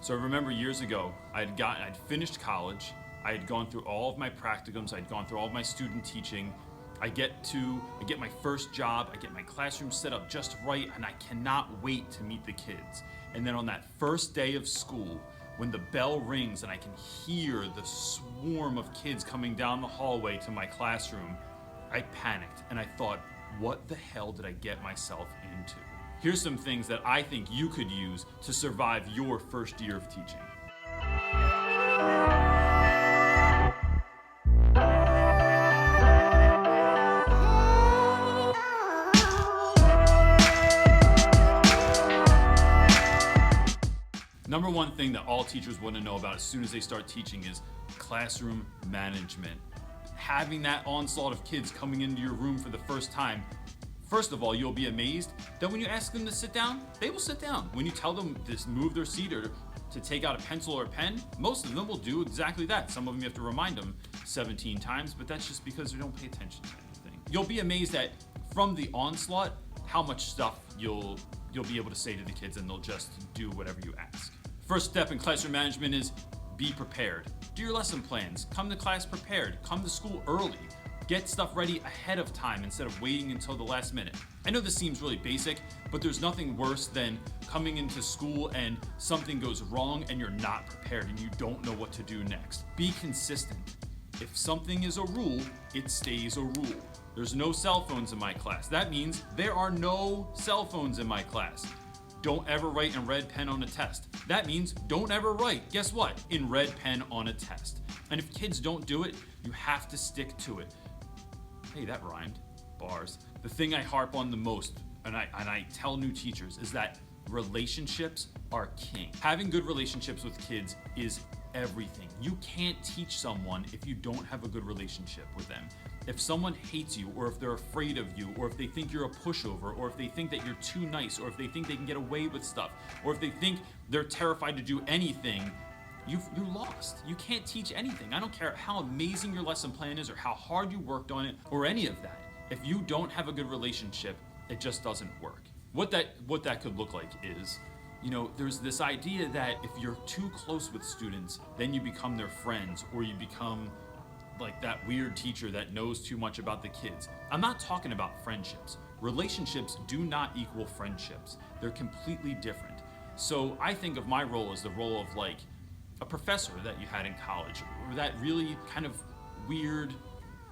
So I remember years ago, I'd finished college, I had gone through all of my practicums, I'd gone through all of my student teaching. I get my first job, I get my classroom set up just right, and I cannot wait to meet the kids. And then on that first day of school, when the bell rings and I can hear the swarm of kids coming down the hallway to my classroom, I panicked and I thought, what the hell did I get myself into? Here's some things that I think you could use to survive your first year of teaching. Number one thing that all teachers want to know about as soon as they start teaching is classroom management. Having that onslaught of kids coming into your room for the first time, first of all, you'll be amazed that when you ask them to sit down, they will sit down. When you tell them to move their seat or to take out a pencil or a pen, most of them will do exactly that. Some of them you have to remind them 17 times, but that's just because they don't pay attention to anything. You'll be amazed at, from the onslaught, how much stuff you'll be able to say to the kids, and they'll just do whatever you ask. First step in classroom management is be prepared. Do your lesson plans. Come to class prepared. Come to school early. Get stuff ready ahead of time instead of waiting until the last minute. I know this seems really basic, but there's nothing worse than coming into school and something goes wrong and you're not prepared and you don't know what to do next. Be consistent. If something is a rule, it stays a rule. There's no cell phones in my class. That means there are no cell phones in my class. Don't ever write in red pen on a test. That means don't ever write, guess what? In red pen on a test. And if kids don't do it, you have to stick to it. Hey, that rhymed. Bars. The thing I harp on the most, and I tell new teachers, is that relationships are king. Having good relationships with kids is everything. You can't teach someone if you don't have a good relationship with them. If someone hates you, or if they're afraid of you, or if they think you're a pushover, or if they think that you're too nice, or if they think they can get away with stuff, or if they think they're terrified to do anything, you're lost. You can't teach anything. I don't care how amazing your lesson plan is or how hard you worked on it or any of that. If you don't have a good relationship, it just doesn't work. What that could look like is, there's this idea that if you're too close with students, then you become their friends, or you become like that weird teacher that knows too much about the kids. I'm not talking about friendships. Relationships do not equal friendships. They're completely different. So I think of my role as the role of like a professor that you had in college, or that really kind of weird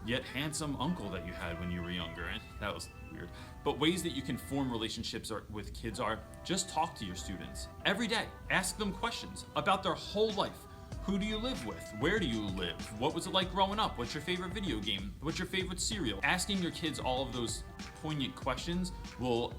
yet handsome uncle that you had when you were younger. And that was weird. But ways that you can form relationships with kids are just talk to your students every day. Ask them questions about their whole life. Who do you live with? Where do you live? What was it like growing up? What's your favorite video game? What's your favorite cereal? Asking your kids all of those poignant questions will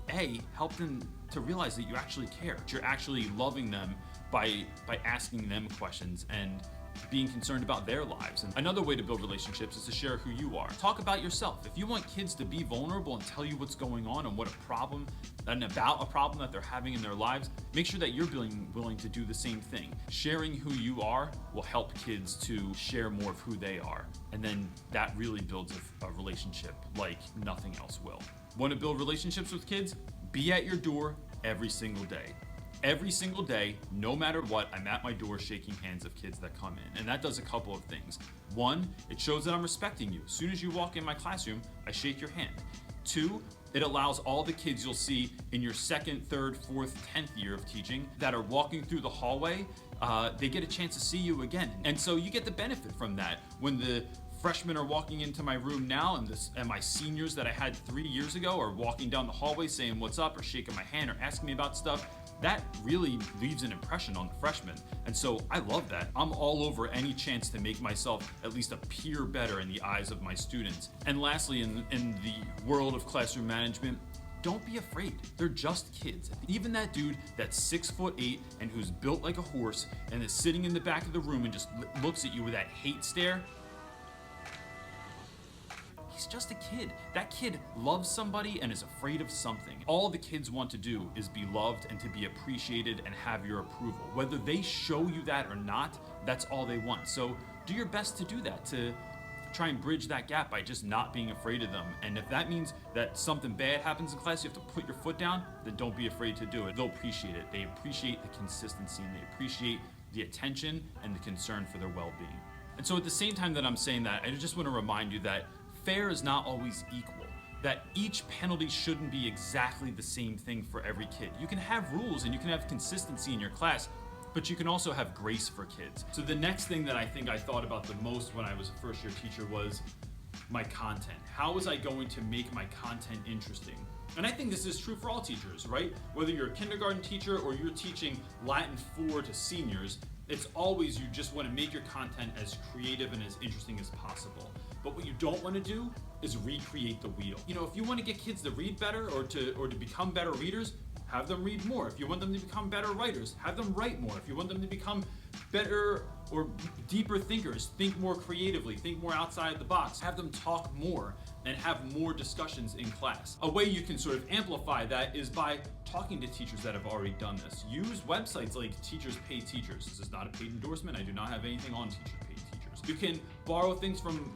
help them to realize that you actually care. You're actually loving them by asking them questions and being concerned about their lives. And another way to build relationships is to share who you are. Talk about yourself. If you want kids to be vulnerable and tell you what's going on and about a problem that they're having in their lives, make sure that you're being willing to do the same thing. Sharing who you are will help kids to share more of who they are. And then that really builds a relationship like nothing else will. Want to build relationships with kids? Be at your door every single day. Every single day, no matter what, I'm at my door shaking hands of kids that come in. And that does a couple of things. One, it shows that I'm respecting you. As soon as you walk in my classroom, I shake your hand. Two, it allows all the kids you'll see in your second, third, fourth, 10th year of teaching that are walking through the hallway, they get a chance to see you again. And so you get the benefit from that. When the freshmen are walking into my room now, and my seniors that I had 3 years ago are walking down the hallway saying what's up or shaking my hand or asking me about stuff, that really leaves an impression on the freshmen. And so I love that. I'm all over any chance to make myself at least appear better in the eyes of my students. And lastly, in the world of classroom management, don't be afraid. They're just kids. Even that dude that's 6'8" and who's built like a horse and is sitting in the back of the room and just looks at you with that hate stare, he's just a kid. That kid loves somebody and is afraid of something. All the kids want to do is be loved and to be appreciated and have your approval. Whether they show you that or not, that's all they want. So do your best to do that, to try and bridge that gap by just not being afraid of them. And if that means that something bad happens in class, you have to put your foot down, then don't be afraid to do it. They'll appreciate it. They appreciate the consistency, and they appreciate the attention and the concern for their well-being. And so at the same time that I'm saying that, I just want to remind you that fair is not always equal. That each penalty shouldn't be exactly the same thing for every kid. You can have rules and you can have consistency in your class, but you can also have grace for kids. So the next thing that I think I thought about the most when I was a first year teacher was my content. How was I going to make my content interesting? And I think this is true for all teachers, right? Whether you're a kindergarten teacher or you're teaching Latin 4 to seniors, it's always you just want to make your content as creative and as interesting as possible. But what you don't want to do is recreate the wheel. You know, if you want to get kids to read better or to become better readers, have them read more. If you want them to become better writers, have them write more. If you want them to become better or deeper thinkers, think more creatively, think more outside the box, have them talk more and have more discussions in class. A way you can sort of amplify that is by talking to teachers that have already done this. Use websites like Teachers Pay Teachers. This is not a paid endorsement. I do not have anything on Teachers Pay Teachers. You can borrow things from,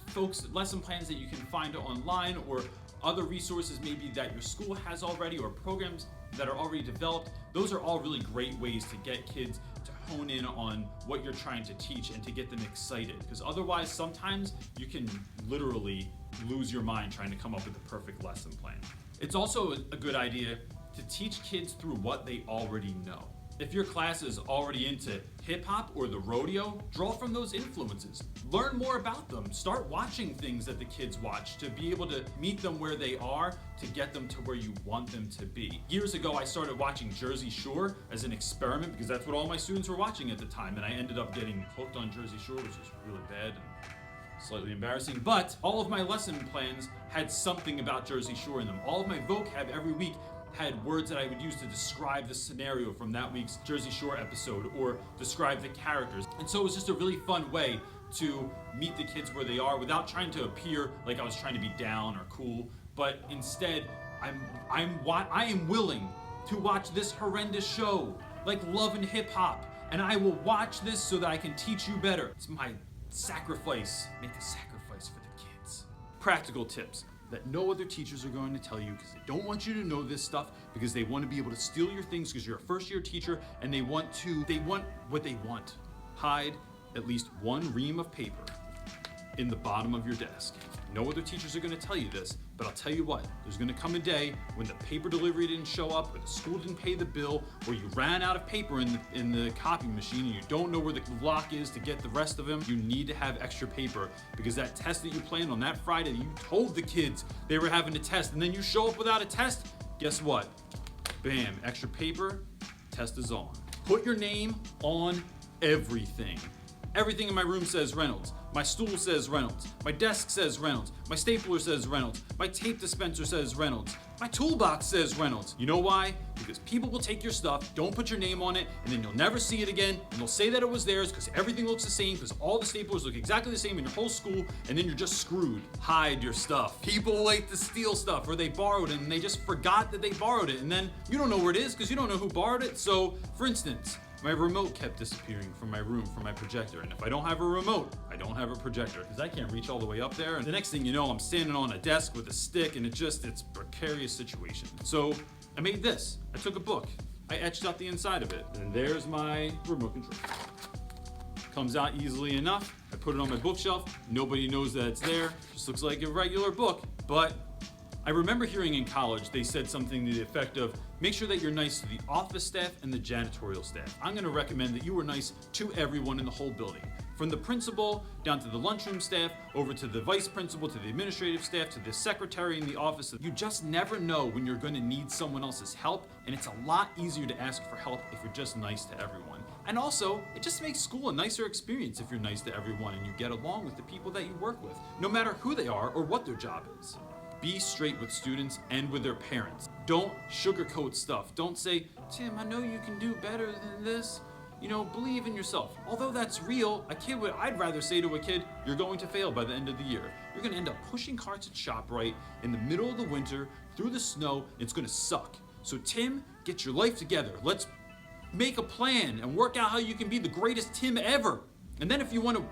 folks, lesson plans that you can find online, or other resources maybe that your school has already, or programs that are already developed. Those are all really great ways to get kids to hone in on what you're trying to teach and to get them excited, because otherwise sometimes you can literally lose your mind trying to come up with the perfect lesson plan. It's also a good idea to teach kids through what they already know. If your class is already into hip hop or the rodeo, draw from those influences. Learn more about them. Start watching things that the kids watch to be able to meet them where they are, to get them to where you want them to be. Years ago, I started watching Jersey Shore as an experiment because that's what all my students were watching at the time, and I ended up getting hooked on Jersey Shore, which was really bad and slightly embarrassing. But all of my lesson plans had something about Jersey Shore in them. All of my vocab every week had words that I would use to describe the scenario from that week's Jersey Shore episode or describe the characters. And so it was just a really fun way to meet the kids where they are without trying to appear like I was trying to be down or cool, but instead I am willing to watch this horrendous show like Love and Hip Hop, and I will watch this so that I can teach you better. It's my sacrifice. Make a sacrifice for the kids. Practical tips that no other teachers are going to tell you, because they don't want you to know this stuff, because they want to be able to steal your things because you're a first year teacher, and they want what they want. Hide at least one ream of paper in the bottom of your desk. No other teachers are going to tell you this, but I'll tell you what, there's going to come a day when the paper delivery didn't show up, or the school didn't pay the bill, or you ran out of paper in the copy machine and you don't know where the lock is to get the rest of them. You need to have extra paper, because that test that you planned on that Friday, you told the kids they were having a test, and then you show up without a test, guess what? Bam, extra paper, test is on. Put your name on everything. Everything in my room says Reynolds. My stool says Reynolds. My desk says Reynolds. My stapler says Reynolds. My tape dispenser says Reynolds. My toolbox says Reynolds. You know why? Because people will take your stuff, don't put your name on it, and then you'll never see it again, and they'll say that it was theirs because everything looks the same, because all the staplers look exactly the same in your whole school, and then you're just screwed. Hide your stuff. People like to steal stuff, or they borrowed it and they just forgot that they borrowed it, and then you don't know where it is because you don't know who borrowed it. So, for instance, my remote kept disappearing from my room, from my projector. And if I don't have a remote, I don't have a projector, because I can't reach all the way up there. And the next thing you know, I'm standing on a desk with a stick, and it's a precarious situation. So I made this. I took a book. I etched out the inside of it. And there's my remote control. Comes out easily enough. I put it on my bookshelf. Nobody knows that it's there. Just looks like a regular book. But I remember hearing in college, they said something to the effect of, make sure that you're nice to the office staff and the janitorial staff. I'm gonna recommend that you were nice to everyone in the whole building. From the principal, down to the lunchroom staff, over to the vice principal, to the administrative staff, to the secretary in the office. You just never know when you're gonna need someone else's help, and it's a lot easier to ask for help if you're just nice to everyone. And also, it just makes school a nicer experience if you're nice to everyone and you get along with the people that you work with, no matter who they are or what their job is. Be straight with students and with their parents. Don't sugarcoat stuff. Don't say, Tim, I know you can do better than this. Believe in yourself. Although that's real, I'd rather say to a kid, you're going to fail by the end of the year. You're gonna end up pushing carts at ShopRite in the middle of the winter, through the snow, and it's gonna suck. So Tim, get your life together. Let's make a plan and work out how you can be the greatest Tim ever. And then if you wanna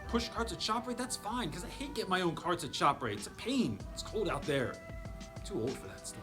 push carts at ShopRite, that's fine, because I hate getting my own carts at ShopRite. It's a pain. It's cold out there. I'm too old for that stuff.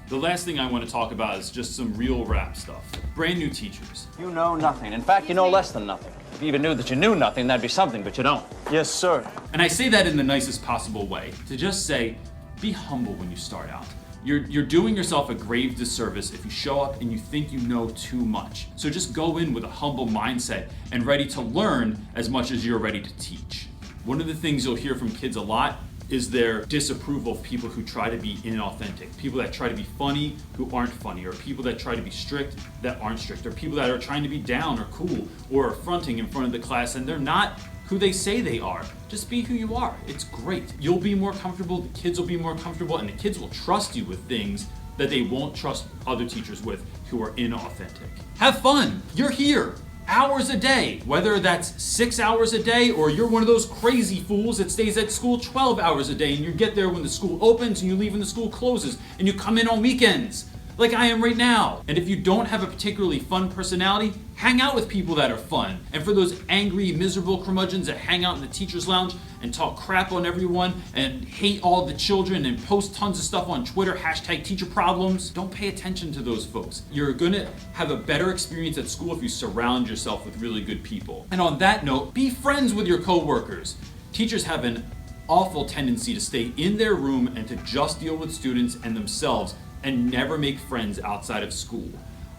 The last thing I want to talk about is just some real rap stuff. Brand new teachers. You know nothing. In fact, you know less than nothing. If you even knew that you knew nothing, that'd be something, but you don't. Yes, sir. And I say that in the nicest possible way, to just say, be humble when you start out. You're doing yourself a grave disservice if you show up and you think you know too much. So just go in with a humble mindset and ready to learn as much as you're ready to teach. One of the things you'll hear from kids a lot is their disapproval of people who try to be inauthentic, people that try to be funny who aren't funny, or people that try to be strict that aren't strict, or people that are trying to be down or cool or fronting in front of the class and they're not who they say they are. Just be who you are. It's great. You'll be more comfortable, the kids will be more comfortable, and the kids will trust you with things that they won't trust other teachers with who are inauthentic. Have fun. You're here. Hours a day, whether that's 6 hours a day or you're one of those crazy fools that stays at school 12 hours a day and you get there when the school opens and you leave when the school closes and you come in on weekends like I am right now. And if you don't have a particularly fun personality, hang out with people that are fun. And for those angry, miserable curmudgeons that hang out in the teacher's lounge and talk crap on everyone and hate all the children and post tons of stuff on Twitter, #teacherproblems, don't pay attention to those folks. You're gonna have a better experience at school if you surround yourself with really good people. And on that note, be friends with your coworkers. Teachers have an awful tendency to stay in their room and to just deal with students and themselves and never make friends outside of school.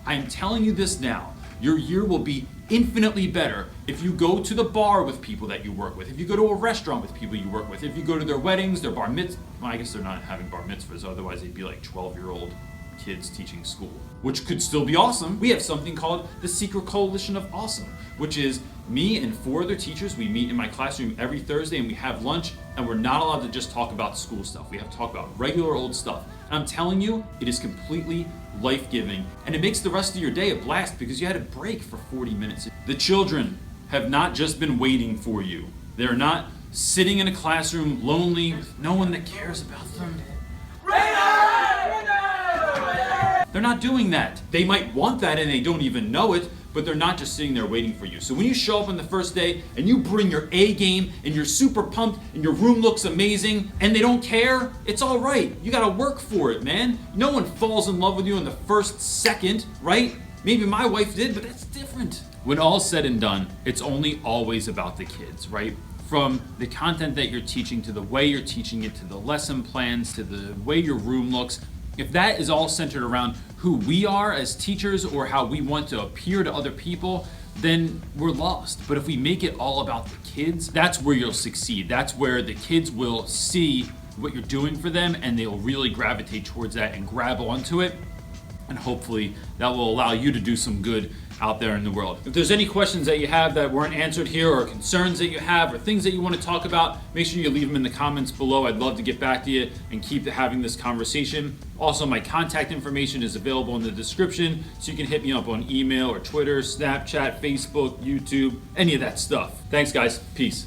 I am telling you this now. Your year will be infinitely better if you go to the bar with people that you work with, if you go to a restaurant with people you work with, if you go to their weddings, their bar mitzvahs. Well, I guess they're not having bar mitzvahs, otherwise they'd be like 12-year-old kids teaching school, which could still be awesome. We have something called the Secret Coalition of Awesome, which is me and 4 other teachers. We meet in my classroom every Thursday and we have lunch, and we're not allowed to just talk about school stuff. We have to talk about regular old stuff. And I'm telling you, it is completely life-giving, and it makes the rest of your day a blast because you had a break for 40 minutes. The children have not just been waiting for you. They're not sitting in a classroom lonely with no one that cares about them. They're not doing that. They might want that and they don't even know it, but they're not just sitting there waiting for you. So when you show up on the first day and you bring your A game and you're super pumped and your room looks amazing and they don't care, it's all right. You gotta work for it, man. No one falls in love with you in the first second, right? Maybe my wife did, but that's different. When all's said and done, it's only always about the kids, right? From the content that you're teaching to the way you're teaching it, to the lesson plans, to the way your room looks. If that is all centered around who we are as teachers or how we want to appear to other people, then we're lost. But if we make it all about the kids, that's where you'll succeed. That's where the kids will see what you're doing for them and they'll really gravitate towards that and grab onto it. And hopefully that will allow you to do some good out there in the world. If there's any questions that you have that weren't answered here, or concerns that you have, or things that you want to talk about, make sure you leave them in the comments below. I'd love to get back to you and keep having this conversation. Also, my contact information is available in the description, so you can hit me up on email or Twitter, Snapchat, Facebook, YouTube, any of that stuff. Thanks guys, peace.